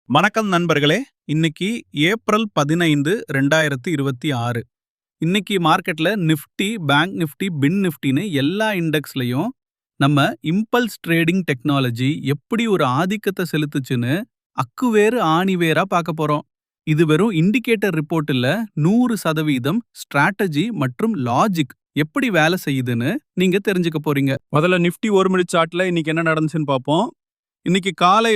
வணக்கம் நண்பர்களே. இன்னைக்கு ஏப்ரல் 15, 2026. இன்னைக்கு மார்க்கெட்ல நிஃப்டி, பேங்க் நிஃப்டி, பின் நிஃப்டின்னு எல்லா இண்டெக்ஸ்லயும் நம்ம இம்பல்ஸ் ட்ரேடிங் டெக்னாலஜி எப்படி ஒரு ஆதிக்கத்தை செலுத்துச்சுன்னு அக்குவேறு ஆணிவேரா பார்க்க போறோம். இது வெறும் இண்டிகேட்டர் ரிப்போர்ட் இல்ல, 100% ஸ்ட்ராட்டஜி மற்றும் லாஜிக் எப்படி வேலை செய்யுதுன்னு நீங்க தெரிஞ்சுக்க போறீங்க. முதல்ல நிஃப்டி 1 மினிட் சார்ட்ல இன்னைக்கு என்ன நடந்துச்சுன்னு பார்ப்போம். இன்னைக்கு காலை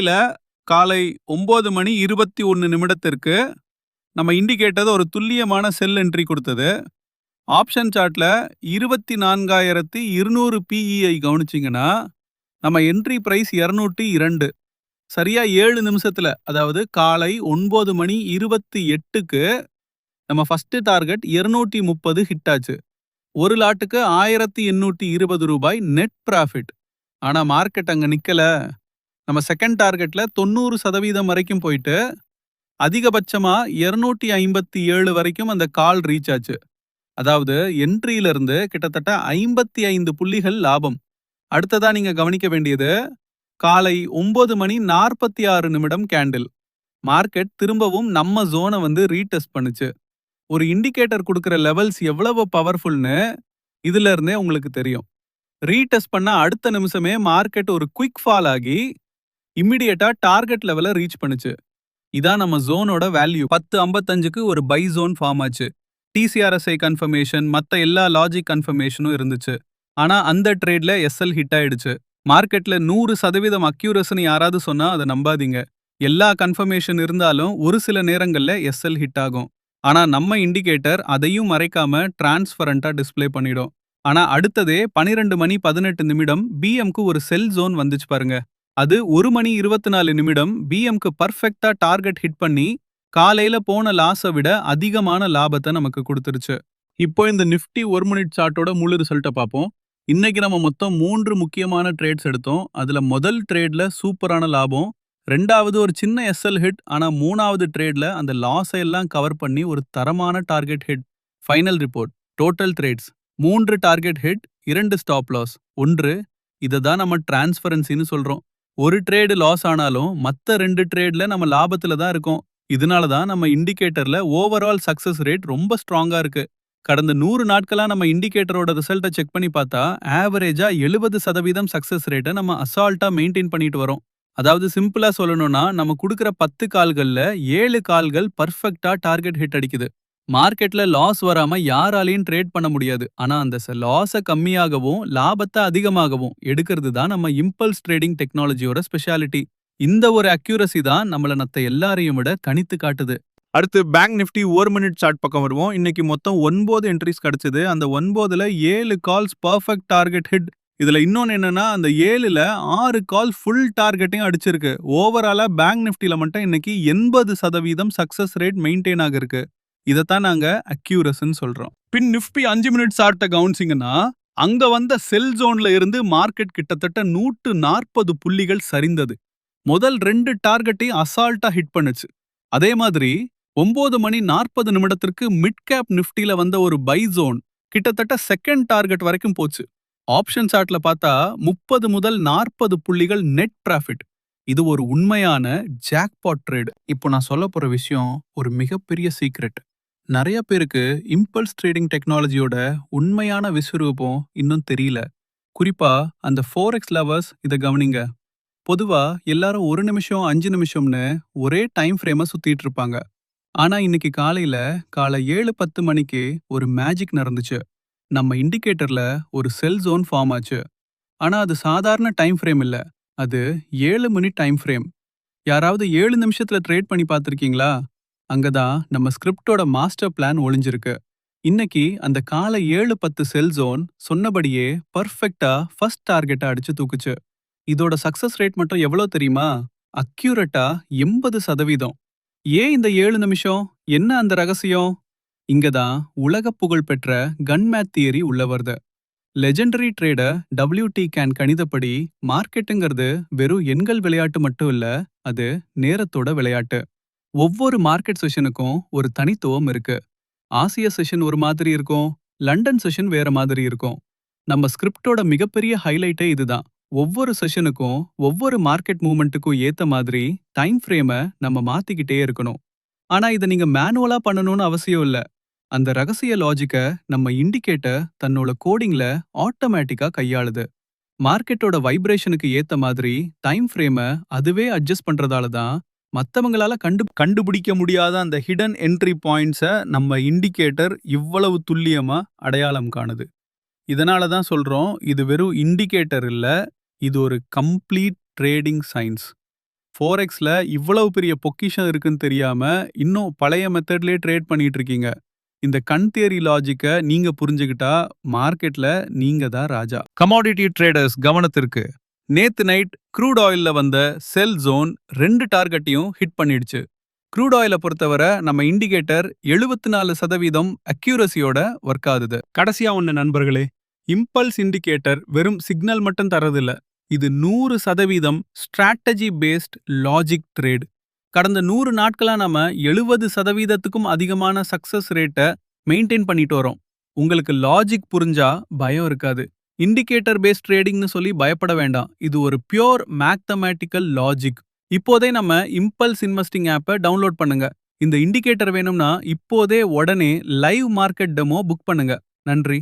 9:21 நம்ம இண்டிகேட்டர் ஒரு துல்லியமான செல் என்ட்ரி கொடுத்தது. ஆப்ஷன் சார்ட்ல 24,200 பிஇஐ கவனிச்சிங்கன்னா நம்ம என்ட்ரி பிரைஸ் 202. சரியா 7 நிமிஷத்துல, அதாவது காலை 9:28க்கு நம்ம ஃபர்ஸ்ட் டார்கெட் 230 ஹிட் ஆச்சு. ஒரு லாட்டுக்கு ரூபாய் 1820 நெட் ப்ராஃபிட். ஆனா மார்க்கெட் அங்க நிக்கல. நம்ம செகண்ட் டார்கெட்ல 90% வரைக்கும் போயிட்டு அதிகபட்சமா 257 வரைக்கும் அந்த கால் ரீச் ஆச்சு. அதாவது என்ட்ரியில இருந்து கிட்டத்தட்ட 55 புள்ளிகள் லாபம். அடுத்ததா நீங்க கவனிக்க வேண்டியது காலை 9:46 கேண்டில். மார்க்கெட் திரும்பவும் நம்ம ஜோனை ரீடெஸ்ட் பண்ணுச்சு. ஒரு இண்டிகேட்டர் கொடுக்கிற லெவல்ஸ் எவ்வளவு பவர்ஃபுல்னு இதுல இருந்தே உங்களுக்கு தெரியும். ரீடெஸ்ட் பண்ண அடுத்த நிமிஷமே மார்க்கெட் ஒரு குயிக் ஃபால் ஆகி இம்மிடியேட்டா டார்கெட் லெவலை ரீச் பண்ணுச்சு. இதான் நம்ம ஜோனோட வேல்யூ. 10:55க்கு ஒரு பை ஜோன் ஃபார்ம் ஆச்சு. டிசிஆர்எஸ்ஐ கன்ஃபர்மேஷன், மத்த எல்லா லாஜிக் கன்ஃபர்மேஷனும் இருந்துச்சு. ஆனா அந்த ட்ரேட்ல எஸ்எல் ஹிட் ஆயிடுச்சு. மார்க்கெட்ல 100% அக்யூரஸ்ன்னு யாராவது சொன்னா அதை நம்பாதீங்க. எல்லா கன்ஃபர்மேஷன் இருந்தாலும் ஒரு சில நேரங்கள்ல எஸ்எல் ஹிட் ஆகும். ஆனா நம்ம இண்டிகேட்டர் அதையும் மறைக்காம டிரான்ஸ்பரண்டா டிஸ்ப்ளே பண்ணிடும். ஆனா அடுத்ததே 12:18 பிஎம்க்கு ஒரு செல் ஜோன் வந்துச்சு பாருங்க. அது 1:24 பிஎம்க்கு பர்ஃபெக்டா டார்கெட் ஹிட் பண்ணி காலையில போன லாஸை விட அதிகமான லாபத்தை நமக்கு கொடுத்துருச்சு. இப்போ இந்த நிஃப்டி 1 மினிட் சார்ட்டோட முழு ரிசல்ட்டை பார்ப்போம். இன்னைக்கு நம்ம மொத்தம் 3 முக்கியமான ட்ரேட்ஸ் எடுத்தோம். அதுல முதல் ட்ரேட்ல சூப்பரான லாபம், ரெண்டாவது ஒரு சின்ன எஸ்எல் ஹிட், ஆனா மூணாவது ட்ரேட்ல அந்த லாஸை எல்லாம் கவர் பண்ணி ஒரு தரமான target hit. Final report total trades 3 target hit, 2 stop loss, 1. இதை தான் நம்ம டிரான்ஸ்பரன்சின்னு சொல்றோம். ஒரு ட்ரேடு லாஸ் ஆனாலும் மத்த 2 ட்ரேட்ல நம்ம லாபத்துல தான் இருக்கோம். இதனால தான் நம்ம இண்டிகேட்டர்ல ஓவரால் சக்சஸ் ரேட் ரொம்ப ஸ்ட்ராங்கா இருக்கு. கடந்த 100 நாட்களா நம்ம இண்டிகேட்டரோட ரிசல்ட்டை செக் பண்ணி பார்த்தா ஆவரேஜா 70% சக்சஸ் ரேட்டை நம்ம அசால்ட்டா மெயின்டைன் பண்ணிட்டு வரோம். அதாவது சிம்பிளா சொல்லணும்னா நம்ம கொடுக்கிற 10 கால்கள்ல 7 கால்கள் பர்ஃபெக்டா டார்கெட் ஹிட் அடிக்குது. மார்க்கெட்ல லாஸ் வராம யாராலையும் ட்ரேட் பண்ண முடியாது. ஆனா அந்த லாஸை கம்மியாகவும் லாபத்தை அதிகமாகவும் எடுக்கிறது தான் நம்ம இம்பல்ஸ் ட்ரேடிங் டெக்னாலஜியோட ஸ்பெஷாலிட்டி. இந்த ஒரு அக்யூரசி தான் நம்மள மத்த எல்லாரையும் விட தனித்து காட்டுது. அடுத்து பேங்க் நிஃப்டி 1 மினிட் சார்ட் பக்கம் வருவோம். இன்னைக்கு மொத்தம் 9 என்ட்ரிஸ் கிடைச்சது. அந்த 9ல 7 கால்ஸ் பர்ஃபெக்ட் டார்கெட் ஹிட். இதுல இன்னொன்னு என்னன்னா, அந்த 7ல 6 கால் ஃபுல் டார்கெட்டையும் அடிச்சிருக்கு. ஓவராலா பேங்க் நிஃப்டில மட்டும் இன்னைக்கு 80% சக்சஸ் ரேட் மெயின்டைன் ஆகிருக்கு. இதைத்தான் நாங்க அக்யூரஸ்ன்னு சொல்றோம். பின் நிஃப்டி 5 மினிட் சார்ட்டை கவனிச்சிங்கன்னா, அங்க வந்த செல் ஜோன்ல இருந்து மார்க்கெட் கிட்டத்தட்ட 140 புள்ளிகள் சரிந்தது. முதல் 2 டார்கெட்டையும் அசால்ட்டா ஹிட் பண்ணுச்சு. அதே மாதிரி 9:40 மிட் கேப் நிஃப்டில வந்த ஒரு பை ஜோன் கிட்டத்தட்ட செகண்ட் டார்கெட் வரைக்கும் போச்சு. ஆப்ஷன் சார்ட்ல பார்த்தா 30 முதல் 40 புள்ளிகள் நெட் ப்ராஃபிட். இது ஒரு உண்மையான ஜாக்பாட் ட்ரேட். இப்போ நான் சொல்ல போற விஷயம் ஒரு மிகப்பெரிய சீக்ரெட். நிறைய பேருக்கு இம்பல்ஸ் ட்ரேடிங் டெக்னாலஜியோட உண்மையான விஸ்வரூபம் இன்னும் தெரியல. குறிப்பா அந்த ஃபோரெக்ஸ் லவர்ஸ் இதை கவனிங்க. பொதுவா எல்லாரும் 1 நிமிஷம் 5 நிமிஷம்னு ஒரே டைம் ஃப்ரேமை சுத்திட்டு இருப்பாங்க. ஆனா இன்னைக்கு காலை 7:10 மணிக்கு ஒரு மேஜிக் நடந்துச்சு. நம்ம இண்டிகேட்டர்ல ஒரு செல் ஜோன் ஃபார்ம் ஆச்சு. ஆனா அது சாதாரண டைம் ஃப்ரேம் இல்ல, அது 7 மினிட் டைம் ஃப்ரேம். யாராவது 7 நிமிஷத்துல ட்ரேட் பண்ணி பார்த்திருக்கீங்களா? அங்கதான் நம்ம ஸ்கிரிப்டோட மாஸ்டர் பிளான் ஒளிஞ்சிருக்கு. இன்னைக்கு அந்த காலை 7:10 செல் ஜோன் சொன்னபடியே பர்ஃபெக்டா ஃபர்ஸ்ட் டார்கெட்டை அடிச்சு தூக்குச்சு. இதோட சக்சஸ் ரேட் மட்டும் எவ்வளவு தெரியுமா? அக்யூரேட்டா 80%. ஏன் இந்த 7 நிமிஷம்? என்ன அந்த ரகசியம்? இங்கதான் உலக புகழ் பெற்ற கன்மேத் தியரி உள்ள வருது. லெஜெண்டரி ட்ரேடர் WT கேன் கணிதப்படி மார்க்கெட்டுங்கிறது வெறும் எண்கள் விளையாட்டு மட்டும் இல்ல, அது நேரத்தோட விளையாட்டு. ஒவ்வொரு மார்க்கெட் செஷனுக்கும் ஒரு தனித்துவம் இருக்கு. ஆசிய செஷன் ஒரு மாதிரி இருக்கும், லண்டன் செஷன் வேற மாதிரி இருக்கும். நம்ம ஸ்கிரிப்டோட மிகப்பெரிய ஹைலைட்டே இதுதான். ஒவ்வொரு செஷனுக்கும் ஒவ்வொரு மார்க்கெட் மூவ்மெண்ட்டுக்கும் ஏத்த மாதிரி டைம் ஃப்ரேமை நம்ம மாத்திக்கிட்டே இருக்கணும். ஆனா இதை நீங்க மேனுவலா பண்ணணும்னு அவசியம் இல்ல. அந்த ரகசிய லாஜிக்க நம்ம இண்டிகேட்டர் தன்னோட கோடிங்ல ஆட்டோமேட்டிக்கா கையாளுது. மார்க்கெட்டோட வைப்ரேஷனுக்கு ஏத்த மாதிரி டைம் ஃப்ரேமை அதுவே அட்ஜஸ்ட் பண்றதால தான் மத்தவங்களால கண்டுபிடிக்க முடியாத அந்த ஹிடன் என்ட்ரி பாயிண்ட்ஸை நம்ம இண்டிகேட்டர் இவ்வளவு துல்லியமா அடையாளம் காணுது. இதனால தான் சொல்றோம், இது வெறும் இண்டிகேட்டர் இல்ல, இது ஒரு கம்ப்ளீட் ட்ரேடிங் சயின்ஸ். ஃபோரெக்ஸ்ல இவ்வளவு பெரிய பொக்கிஷம் இருக்குன்னு தெரியாம, இன்னும் பழைய மெத்தட்லயே ட்ரேட் பண்ணிட்டு இருக்கீங்க. இந்த கண் தியரி லாஜிக்க நீங்க புரிஞ்சுகிட்டா, மார்க்கெட்ல நீங்க தான் ராஜா. கமாடிட்டி ட்ரேடர்ஸ் கவனத்திற்கு. நேத்து நைட் க்ரூட் ஆயில்ல வந்த செல் ஜோன் 2 டார்கெட்டையும் ஹிட் பண்ணிடுச்சு. க்ரூட் ஆயில பொறுத்தவரை நம்ம இண்டிகேட்டர் 74% அக்யூரசியோட ஒர்க் ஆகுது. கடைசியா ஒண்ணு நண்பர்களே, இம்பல்ஸ் இண்டிகேட்டர் வெறும் சிக்னல் மட்டும் தரதில்ல. இது 100% ஸ்ட்ராட்டஜி பேஸ்ட் லாஜிக் ட்ரேட். கடந்த 100 நாட்களா நாம 70%க்கும் அதிகமான சக்சஸ் ரேட்டை மெயின்டைன் பண்ணிட்டு வரோம். உங்களுக்கு லாஜிக் புரிஞ்சா பயம் இருக்காது. இண்டிகேட்டர் பேஸ்ட் ட்ரேடிங்னு சொல்லி பயப்பட வேண்டாம். இது ஒரு பியூர் மேத்தமேட்டிக்கல் லாஜிக். இப்போதே நம்ம இம்பல்ஸ் இன்வெஸ்டிங் ஆப்பை டவுன்லோட் பண்ணுங்க. இந்த இண்டிகேட்டர் வேணும்னா இப்போதே உடனே லைவ் மார்க்கெட் டெமோ புக் பண்ணுங்க. நன்றி.